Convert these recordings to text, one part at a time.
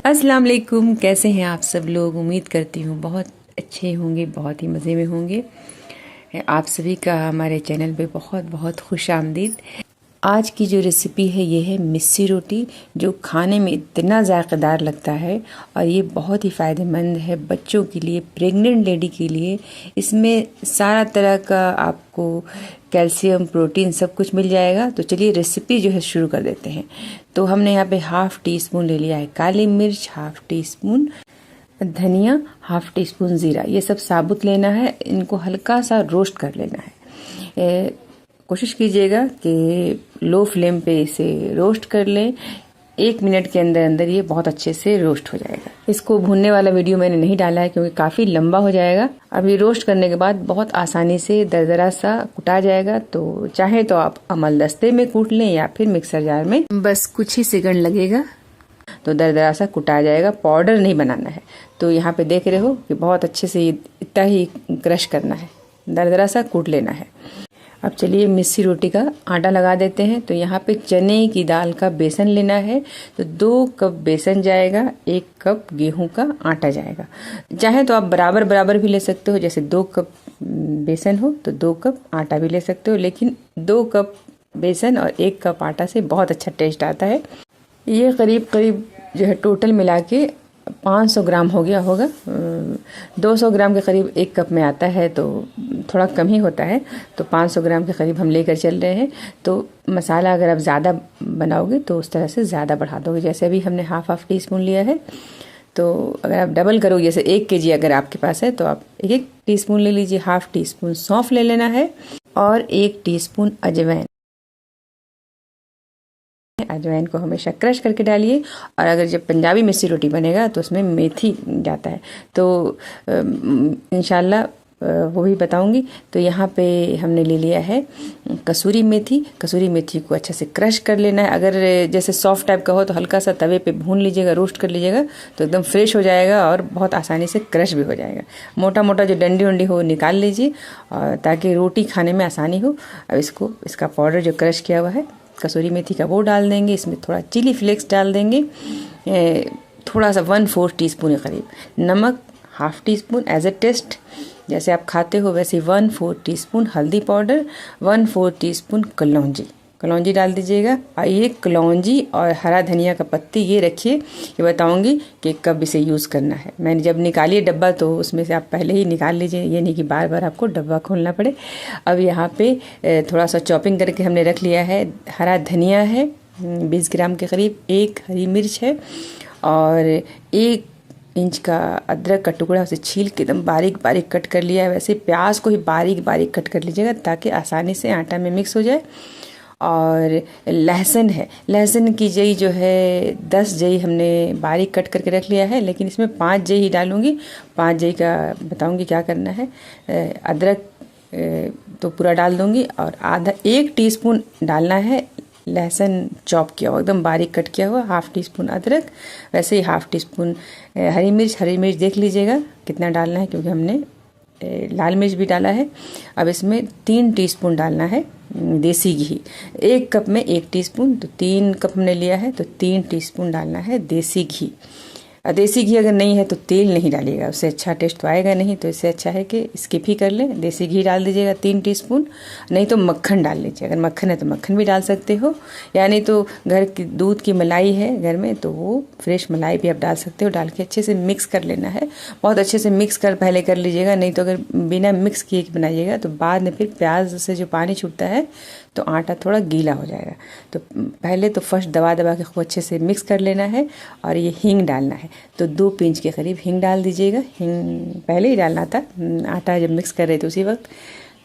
अस्सलाम वालेकुम। कैसे हैं आप सब लोग? उम्मीद करती हूँ बहुत अच्छे होंगे, बहुत ही मज़े में होंगे। आप सभी का हमारे चैनल पे बहुत बहुत खुश आमदीद। आज की जो रेसिपी है ये है मिस्सी रोटी, जो खाने में इतना ज़ायक़ेदार लगता है और ये बहुत ही फ़ायदेमंद है बच्चों के लिए, प्रेग्नेंट लेडी के लिए। इसमें सारा तरह का आपको कैल्शियम, प्रोटीन सब कुछ मिल जाएगा। तो चलिए रेसिपी जो है शुरू कर देते हैं। तो हमने यहाँ पे हाफ़ टी स्पून ले लिया है काली मिर्च, हाफ़ टी स्पून धनिया, हाफ़ टी स्पून ज़ीरा। ये सब साबुत लेना है, इनको हल्का सा रोस्ट कर लेना है। कोशिश कीजिएगा कि लो फ्लेम पे इसे रोस्ट कर लें। 1 मिनट के अंदर अंदर ये बहुत अच्छे से रोस्ट हो जाएगा। इसको भूनने वाला वीडियो मैंने नहीं डाला है क्योंकि काफ़ी लंबा हो जाएगा। अब ये रोस्ट करने के बाद बहुत आसानी से दरदरा सा कुटा जाएगा। तो चाहे तो आप अमलदस्ते में कूट लें या फिर मिक्सर जार में, बस कुछ ही सेकंड लगेगा तो दरदरा सा कुटा जाएगा। पाउडर नहीं बनाना है। तो यहाँ पे देख रहे हो कि बहुत अच्छे से इतना ही क्रश करना है, दरदरा सा कूट लेना है। अब चलिए मिस्सी रोटी का आटा लगा देते हैं। तो यहाँ पे चने की दाल का बेसन लेना है। तो 2 कप बेसन जाएगा, 1 कप गेहूं का आटा जाएगा। चाहे तो आप बराबर बराबर भी ले सकते हो, जैसे 2 कप बेसन हो तो 2 कप आटा भी ले सकते हो, लेकिन 2 कप बेसन और 1 कप आटा से बहुत अच्छा टेस्ट आता है। ये करीब करीब जो है टोटल मिला के 500 ग्राम हो गया होगा। 200 ग्राम के करीब 1 कप में आता है, तो थोड़ा कम ही होता है। तो 500 ग्राम के करीब हम लेकर चल रहे हैं। तो मसाला अगर आप ज़्यादा बनाओगे तो उस तरह से ज़्यादा बढ़ा दोगे। जैसे अभी हमने हाफ टी स्पून लिया है, तो अगर आप डबल करोगे, जैसे 1 केजी अगर आपके पास है तो आप 1 टीस्पून ले लीजिए। हाफ टी स्पून सौंफ ले लेना है और 1 टीस्पून अजवाइन। अजवाइन को हमेशा क्रश करके डालिए। और अगर जब पंजाबी मिस्सी रोटी बनेगा तो उसमें मेथी जाता है, तो इंशाल्लाह वो भी बताऊंगी। तो यहाँ पे हमने ले लिया है कसूरी मेथी। कसूरी मेथी को अच्छे से क्रश कर लेना है। अगर जैसे सॉफ्ट टाइप का हो तो हल्का सा तवे पे भून लीजिएगा, रोस्ट कर लीजिएगा, तो एकदम फ्रेश हो जाएगा और बहुत आसानी से क्रश भी हो जाएगा। मोटा मोटा जो डंडी उंडी हो निकाल लीजिए, और ताकि रोटी खाने में आसानी हो। अब इसका पाउडर जो क्रश किया हुआ है कसूरी मेथी का, वो डाल देंगे। इसमें थोड़ा चिली फ्लेक्स डाल देंगे, थोड़ा सा 1/4 टीस्पून के करीब नमक, half teaspoon as a taste, जैसे आप खाते हो वैसे 1/4 टीस्पून हल्दी पाउडर, 1/4 टीस्पून कलौंजी डाल दीजिएगा। और ये कलौंजी और हरा धनिया का पत्ती ये रखिए, ये बताऊंगी कि कब इसे यूज़ करना है। मैंने जब निकाली डब्बा तो उसमें से आप पहले ही निकाल लीजिए, ये नहीं कि बार बार आपको डब्बा खोलना पड़े। अब यहाँ पे थोड़ा सा चॉपिंग करके हमने रख लिया है। हरा धनिया है 20 ग्राम के करीब, 1 हरी मिर्च है और 1 इंच का अदरक का टुकड़ा, उसे छील के एकदम बारीक बारीक कट कर लिया है। वैसे प्याज को ही बारीक बारीक कट कर लीजिएगा ताकि आसानी से आटा में मिक्स हो जाए। और लहसुन है, लहसुन की जई जो है 10 जई हमने बारीक कट करके रख लिया है, लेकिन इसमें 5 जई ही डालूंगी। 5 जई का बताऊंगी क्या करना है। अदरक तो पूरा डाल दूंगी और 1 टीस्पून डालना है लहसुन चॉप किया हुआ, एकदम बारीक कट किया हुआ। हाफ टी स्पून अदरक, वैसे ही हाफ टी स्पून हरी मिर्च देख लीजिएगा कितना डालना है, क्योंकि हमने लाल मिर्च भी डाला है। अब इसमें 3 टीस्पून डालना है देसी घी। 1 कप में 1 टीस्पून, तो 3 कप हमने लिया है तो 3 टीस्पून डालना है देसी घी। देसी घी अगर नहीं है तो तेल नहीं डालिएगा, उससे अच्छा टेस्ट तो आएगा नहीं। तो इससे अच्छा है कि स्किप ही कर लें। देसी घी डाल दीजिएगा 3 टीस्पून, नहीं तो मक्खन डाल लीजिए। अगर मक्खन है तो मक्खन भी डाल सकते हो, या नहीं तो घर की दूध की मलाई है घर में तो वो फ्रेश मलाई भी आप डाल सकते हो। डाल के अच्छे से मिक्स कर लेना है, बहुत अच्छे से मिक्स पहले कर लीजिएगा। नहीं तो अगर बिना मिक्स किए बनाइएगा तो बाद में फिर प्याज से जो पानी छूटता है तो आटा थोड़ा गीला हो जाएगा। तो पहले तो फर्स्ट दबा के खूब अच्छे से मिक्स कर लेना है। और ये हींग डालना है, तो 2 पिंच के करीब हींग डाल दीजिएगा। हींग पहले ही डालना था, आटा जब मिक्स कर रहे थे उसी वक्त,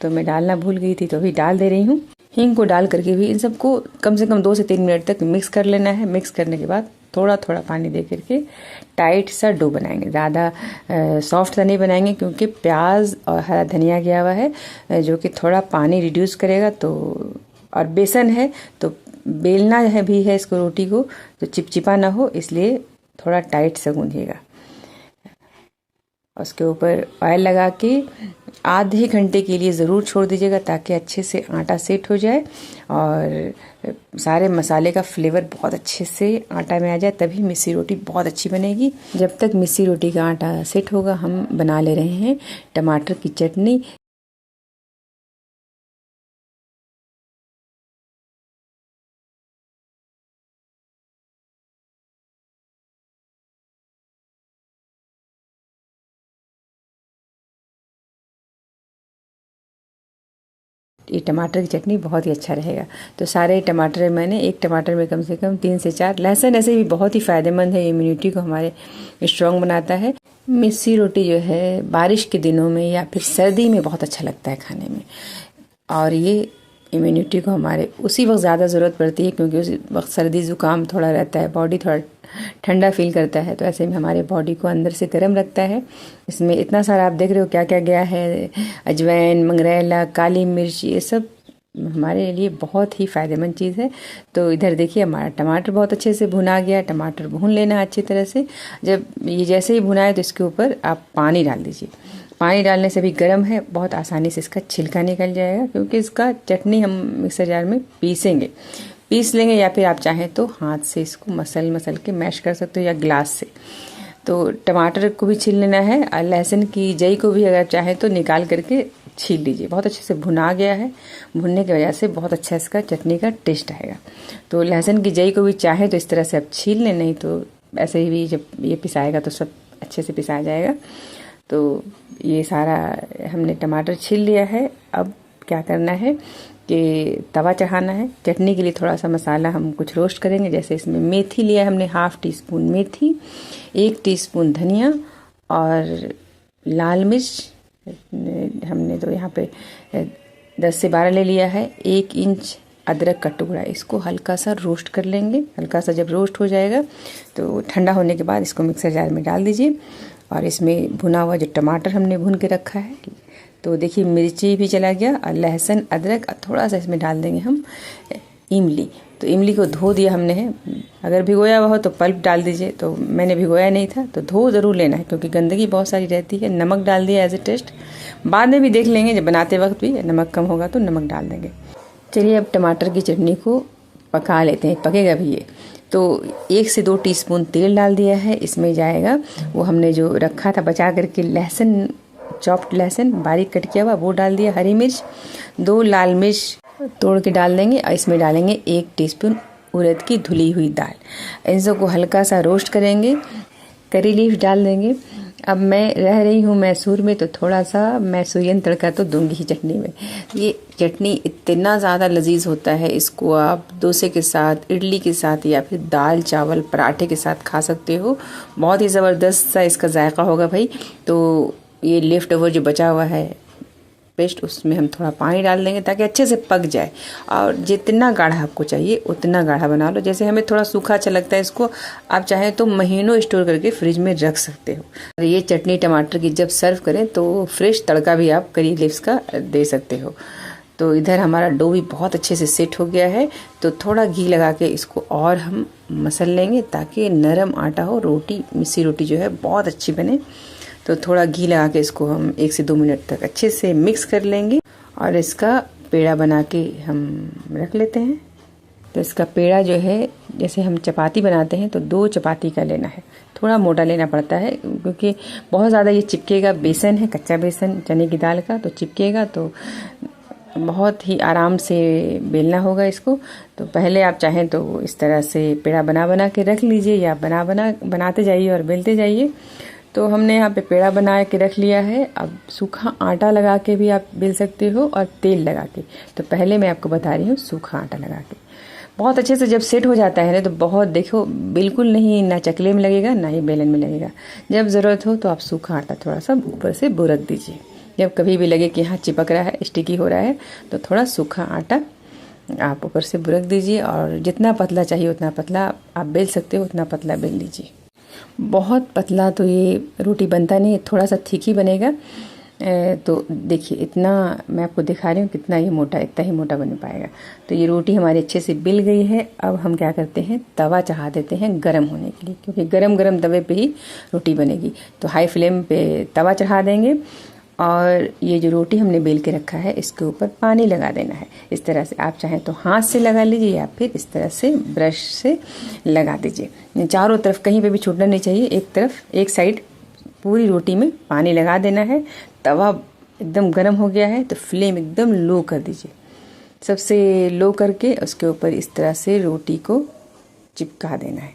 तो मैं डालना भूल गई थी तो अभी डाल दे रही हूँ। हींग को डाल करके भी इन सबको कम से कम 2 से 3 मिनट तक मिक्स कर लेना है। मिक्स करने के बाद थोड़ा थोड़ा पानी दे करके टाइट सा डो बनाएंगे। ज़्यादा सॉफ्ट सा नहीं बनाएंगे, क्योंकि प्याज और हरा धनिया गया हुआ है जो कि थोड़ा पानी रिड्यूस करेगा। तो और बेसन है तो बेलना है भी है इसको, रोटी को, तो चिपचिपा ना हो, इसलिए थोड़ा टाइट से गूंथिएगा। उसके ऊपर ऑयल लगा के आधे घंटे के लिए ज़रूर छोड़ दीजिएगा ताकि अच्छे से आटा सेट हो जाए और सारे मसाले का फ्लेवर बहुत अच्छे से आटा में आ जाए, तभी मिस्सी रोटी बहुत अच्छी बनेगी। जब तक मिस्सी रोटी का आटा सेट होगा हम बना ले रहे हैं टमाटर की चटनी। ये टमाटर की चटनी बहुत ही अच्छा रहेगा। तो सारे टमाटर मैंने, एक टमाटर में कम से कम 3 से 4 लहसुन ऐसे भी बहुत ही फ़ायदेमंद है, इम्यूनिटी को हमारे स्ट्रॉन्ग बनाता है। मिस्सी रोटी जो है बारिश के दिनों में या फिर सर्दी में बहुत अच्छा लगता है खाने में, और ये इम्यूनिटी को हमारे उसी वक्त ज़्यादा ज़रूरत पड़ती है क्योंकि उस वक्त सर्दी ज़ुकाम थोड़ा रहता है, बॉडी थोड़ा ठंडा फील करता है, तो ऐसे में हमारे बॉडी को अंदर से गर्म रखता है। इसमें इतना सारा आप देख रहे हो क्या क्या गया है, अजवाइन, मंगरेला, काली मिर्च, ये सब हमारे लिए बहुत ही फ़ायदेमंद चीज़ है। तो इधर देखिए हमारा टमाटर बहुत अच्छे से भुना गया। टमाटर भून लेना अच्छी तरह से। जब ये जैसे ही भुनाए तो इसके ऊपर आप पानी डाल दीजिए। पानी डालने से भी गर्म है, बहुत आसानी से इसका छिलका निकल जाएगा क्योंकि इसका चटनी हम मिक्सर जार में पीस लेंगे या फिर आप चाहें तो हाथ से इसको मसल के मैश कर सकते हो या ग्लास से। तो टमाटर को भी छील लेना है और लहसुन की जई को भी अगर चाहें तो निकाल करके छील लीजिए। बहुत अच्छे से भुना गया है, भुनने की वजह से बहुत अच्छा इसका चटनी का टेस्ट आएगा। तो लहसुन की जई को भी चाहे तो इस तरह से आप छील लें, नहीं तो ऐसे ही भी जब ये पिसाएगा तो सब अच्छे से पिसा जाएगा। तो ये सारा हमने टमाटर छील लिया है। अब क्या करना है कि तवा चढ़ाना है। चटनी के लिए थोड़ा सा मसाला हम कुछ रोस्ट करेंगे। जैसे इसमें मेथी लिया हमने, 1/2 टीस्पून मेथी, 1 टीस्पून धनिया और लाल मिर्च हमने तो यहाँ पे 10 से 12 ले लिया है। 1 इंच अदरक का टुकड़ा, इसको हल्का सा रोस्ट कर लेंगे। हल्का सा जब रोस्ट हो जाएगा तो ठंडा होने के बाद इसको मिक्सर जार में डाल दीजिए और इसमें भुना हुआ जो टमाटर हमने भून के रखा है, तो देखिए मिर्ची भी चला गया और लहसुन, अदरक, थोड़ा सा इसमें डाल देंगे हम इमली। तो इमली को धो दिया हमने है। अगर भिगोया हुआ हो तो पल्प डाल दीजिए, तो मैंने भिगोया नहीं था, तो धो ज़रूर लेना है क्योंकि गंदगी बहुत सारी रहती है। नमक डाल दिया एज ए टेस्ट, बाद में भी देख लेंगे जब बनाते वक्त भी नमक कम होगा तो नमक डाल देंगे। चलिए अब टमाटर की चटनी को पका लेते हैं, पकेगा भी ये। तो 1 से 2 टीस्पून तेल डाल दिया है। इसमें जाएगा वो हमने जो रखा था बचा करके लहसुन, चॉप्ड लहसुन बारीक कट किया हुआ, वो डाल दिया। हरी मिर्च, 2 लाल मिर्च तोड़ के डाल देंगे और इसमें डालेंगे 1 टीस्पून उड़द की धुली हुई दाल। इन सबको हल्का सा रोस्ट करेंगे। करी लीफ डाल देंगे। अब मैं रह रही हूँ मैसूर में, तो थोड़ा सा मैसूरियन तड़का तो दूंगी ही चटनी में। ये चटनी इतना ज़्यादा लजीज होता है, इसको आप डोसे के साथ, इडली के साथ या फिर दाल चावल पराठे के साथ खा सकते हो। बहुत ही ज़बरदस्त सा इसका जायका होगा भाई। तो ये लेफ्ट ओवर जो बचा हुआ है पेस्ट, उसमें हम थोड़ा पानी डाल देंगे ताकि अच्छे से पक जाए। और जितना गाढ़ा आपको चाहिए उतना गाढ़ा बना लो। जैसे हमें थोड़ा सूखा अच्छा लगता है, इसको आप चाहें तो महीनों स्टोर करके फ्रिज में रख सकते हो। और ये चटनी टमाटर की जब सर्व करें तो फ्रेश तड़का भी आप करी लीव्स का दे सकते हो। तो इधर हमारा डो भी बहुत अच्छे से सेट हो गया है, तो थोड़ा घी लगा के इसको और हम मसल लेंगे ताकि नरम आटा हो। रोटी, मिस्सी रोटी जो है बहुत अच्छी बने। तो थोड़ा घी लगा के इसको हम 1 से 2 मिनट तक अच्छे से मिक्स कर लेंगे और इसका पेड़ा बना के हम रख लेते हैं। तो इसका पेड़ा जो है, जैसे हम चपाती बनाते हैं तो 2 चपाती का लेना है। थोड़ा मोटा लेना पड़ता है क्योंकि बहुत ज़्यादा ये चिपकेगा। बेसन है, कच्चा बेसन चने की दाल का, तो चिपकेगा तो बहुत ही आराम से बेलना होगा इसको। तो पहले आप चाहें तो इस तरह से पेड़ा बना के रख लीजिए या बनाते जाइए और बेलते जाइए। तो हमने यहाँ पे पेड़ा बना के रख लिया है। अब सूखा आटा लगा के भी आप बेल सकते हो और तेल लगा के। तो पहले मैं आपको बता रही हूँ सूखा आटा लगा के। बहुत अच्छे से जब सेट हो जाता है ना, तो बहुत देखो बिल्कुल नहीं, ना चकले में लगेगा ना ही बेलन में लगेगा। जब ज़रूरत हो तो आप सूखा आटा थोड़ा सा ऊपर से बुरक दीजिए। जब कभी भी लगे कि यहाँ चिपक रहा है, स्टिकी हो रहा है, तो थोड़ा सूखा आटा आप ऊपर से बुरक दीजिए। और जितना पतला चाहिए उतना पतला आप बेल सकते हो, उतना पतला बेल लीजिए। बहुत पतला तो ये रोटी बनता नहीं है, थोड़ा सा थिक ही बनेगा। तो देखिए इतना मैं आपको दिखा रही हूँ कितना ये मोटा, इतना ही मोटा बन पाएगा। तो ये रोटी हमारी अच्छे से बिल गई है। अब हम क्या करते हैं, तवा चढ़ा देते हैं गरम होने के लिए, क्योंकि गरम गरम तवे पे ही रोटी बनेगी। तो हाई फ्लेम पे तवा चढ़ा देंगे और ये जो रोटी हमने बेल के रखा है इसके ऊपर पानी लगा देना है। इस तरह से आप चाहें तो हाथ से लगा लीजिए या फिर इस तरह से ब्रश से लगा दीजिए। चारों तरफ कहीं पे भी छूटना नहीं चाहिए, एक तरफ एक साइड पूरी रोटी में पानी लगा देना है। तवा एकदम गर्म हो गया है तो फ्लेम एकदम लो कर दीजिए, सबसे लो करके उसके ऊपर इस तरह से रोटी को चिपका देना है,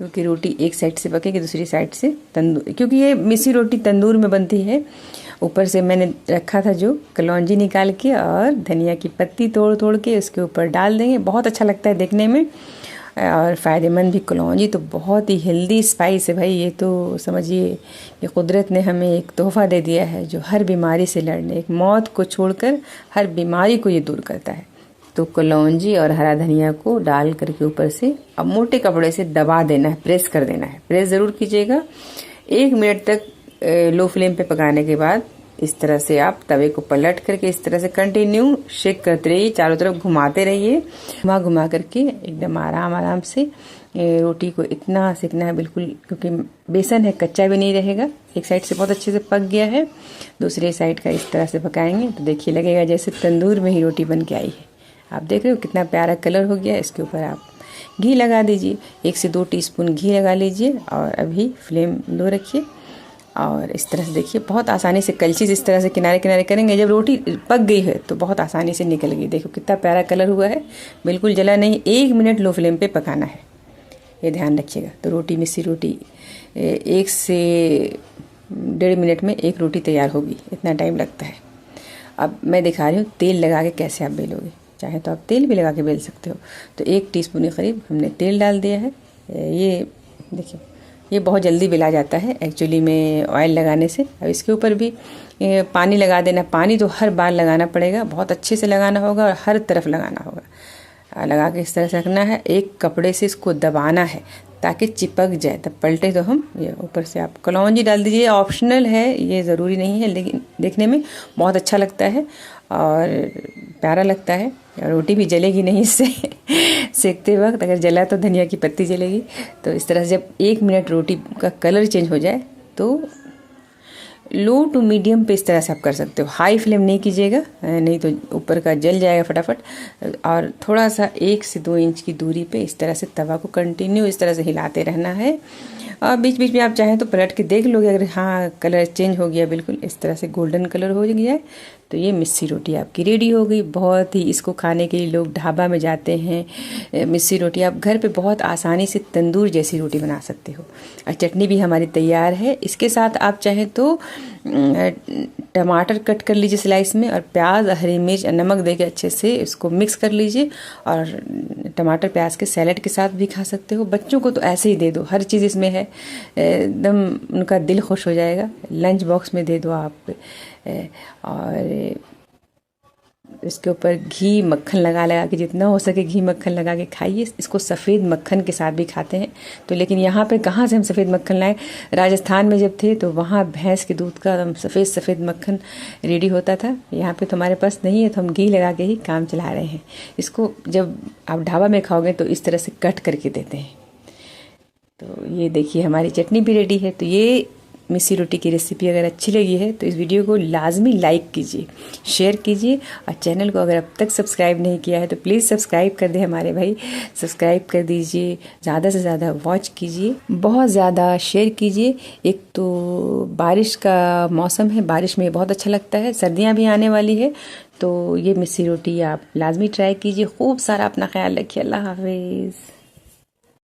क्योंकि रोटी एक साइड से पकेगी दूसरी साइड से तंदूर, क्योंकि ये मिस्सी रोटी तंदूर में बनती है। ऊपर से मैंने रखा था जो कलौंजी निकाल के और धनिया की पत्ती तोड़ तोड़ के उसके ऊपर डाल देंगे, बहुत अच्छा लगता है देखने में और फ़ायदेमंद भी। कलौंजी तो बहुत ही हेल्दी स्पाइस है भाई, ये तो समझिए कि कुदरत ने हमें एक तोहफ़ा दे दिया है जो हर बीमारी से लड़ने, एक मौत को छोड़कर हर बीमारी को ये दूर करता है। तो कलौंजी और हरा धनिया को डाल करके ऊपर से अब मोटे कपड़े से दबा देना है, प्रेस कर देना है। प्रेस ज़रूर कीजिएगा। 1 मिनट तक लो फ्लेम पे पकाने के बाद इस तरह से आप तवे को पलट करके इस तरह से कंटिन्यू शेक करते रहिए, चारों तरफ घुमाते रहिए, घुमा घुमा करके एकदम आराम आराम से रोटी को इतना सेकना है बिल्कुल, क्योंकि बेसन है कच्चा भी नहीं रहेगा। एक साइड से बहुत अच्छे से पक गया है, दूसरे साइड का इस तरह से पकाएंगे तो देखिए लगेगा जैसे तंदूर में ही रोटी बन के आई है। आप देख रहे हो कितना प्यारा कलर हो गया। इसके ऊपर आप घी लगा दीजिए, 1 से 2 टीस्पून घी लगा लीजिए और अभी फ्लेम लो रखिए और इस तरह से देखिए बहुत आसानी से कलछी इस तरह से किनारे किनारे करेंगे, जब रोटी पक गई है तो बहुत आसानी से निकल गई। देखो कितना प्यारा कलर हुआ है, बिल्कुल जला नहीं। 1 मिनट लो फ्लेम पे पकाना है, ये ध्यान रखिएगा। तो रोटी मिस्सी रोटी 1 से 1.5 मिनट में एक रोटी तैयार होगी, इतना टाइम लगता है। अब मैं दिखा रही हूँ तेल लगा के कैसे आप बेलोगे, चाहे तो आप तेल भी लगा के बेल सकते हो। तो 1 टीस्पून के करीब हमने तेल डाल दिया है। ये देखिए ये बहुत जल्दी बेला जाता है एक्चुअली में ऑयल लगाने से। अब इसके ऊपर भी पानी लगा देना। पानी तो हर बार लगाना पड़ेगा, बहुत अच्छे से लगाना होगा और हर तरफ लगाना होगा। लगा के इस तरह से रखना है, एक कपड़े से इसको दबाना है ताकि चिपक जाए, तब पलटे तो हम। ये ऊपर से आप कलौंजी डाल दीजिए, ऑप्शनल है, ये ज़रूरी नहीं है, लेकिन देखने में बहुत अच्छा लगता है और प्यारा लगता है। रोटी भी जलेगी नहीं इससे सेकते वक्त, अगर जला तो धनिया की पत्ती जलेगी। तो इस तरह से जब 1 मिनट रोटी का कलर चेंज हो जाए तो लो टू मीडियम पे इस तरह से आप कर सकते हो। हाई फ्लेम नहीं कीजिएगा, नहीं तो ऊपर का जल जाएगा फटाफट। और थोड़ा सा 1 से 2 इंच की दूरी पे इस तरह से तवा को कंटिन्यू इस तरह से हिलाते रहना है और बीच बीच में आप चाहें तो पलट के देख लोगे, अगर हाँ कलर चेंज हो गया बिल्कुल इस तरह से गोल्डन कलर हो गया है तो ये मिस्सी रोटी आपकी रेडी हो गई। बहुत ही इसको खाने के लिए लोग ढाबा में जाते हैं। मिस्सी रोटी आप घर पे बहुत आसानी से तंदूर जैसी रोटी बना सकते हो। और चटनी भी हमारी तैयार है। इसके साथ आप चाहें तो टमाटर कट कर लीजिए स्लाइस में और प्याज, हरी मिर्च और नमक दे के अच्छे से इसको मिक्स कर लीजिए और टमाटर प्याज के सैलेड के साथ भी खा सकते हो। बच्चों को तो ऐसे ही दे दो, हर चीज़ इसमें है, एकदम उनका दिल खुश हो जाएगा। लंच बॉक्स में दे दो आप। और इसके ऊपर घी मक्खन लगा लगा के, जितना हो सके घी मक्खन लगा के खाइए। इसको सफ़ेद मक्खन के साथ भी खाते हैं। तो लेकिन यहाँ पे कहाँ से हम सफ़ेद मक्खन लाएं, राजस्थान में जब थे तो वहाँ भैंस के दूध का सफ़ेद मक्खन रेडी होता था। यहाँ पे तो हमारे पास नहीं है, तो हम घी लगा के ही काम चला रहे हैं। इसको जब आप ढाबा में खाओगे तो इस तरह से कट करके देते हैं। तो ये देखिए हमारी चटनी भी रेडी है। तो ये मिस्सी रोटी की रेसिपी अगर अच्छी लगी है तो इस वीडियो को लाजमी लाइक कीजिए, शेयर कीजिए और चैनल को अगर अब तक सब्सक्राइब नहीं किया है तो प्लीज़ सब्सक्राइब कर दें हमारे भाई, सब्सक्राइब कर दीजिए। ज़्यादा से ज़्यादा वॉच कीजिए, बहुत ज़्यादा शेयर कीजिए। एक तो बारिश का मौसम है, बारिश में बहुत अच्छा लगता है, सर्दियाँ भी आने वाली है तो ये मिस्सी रोटी आप लाजमी ट्राई कीजिए। खूब सारा अपना ख्याल रखिए। अल्लाह हाफिज़।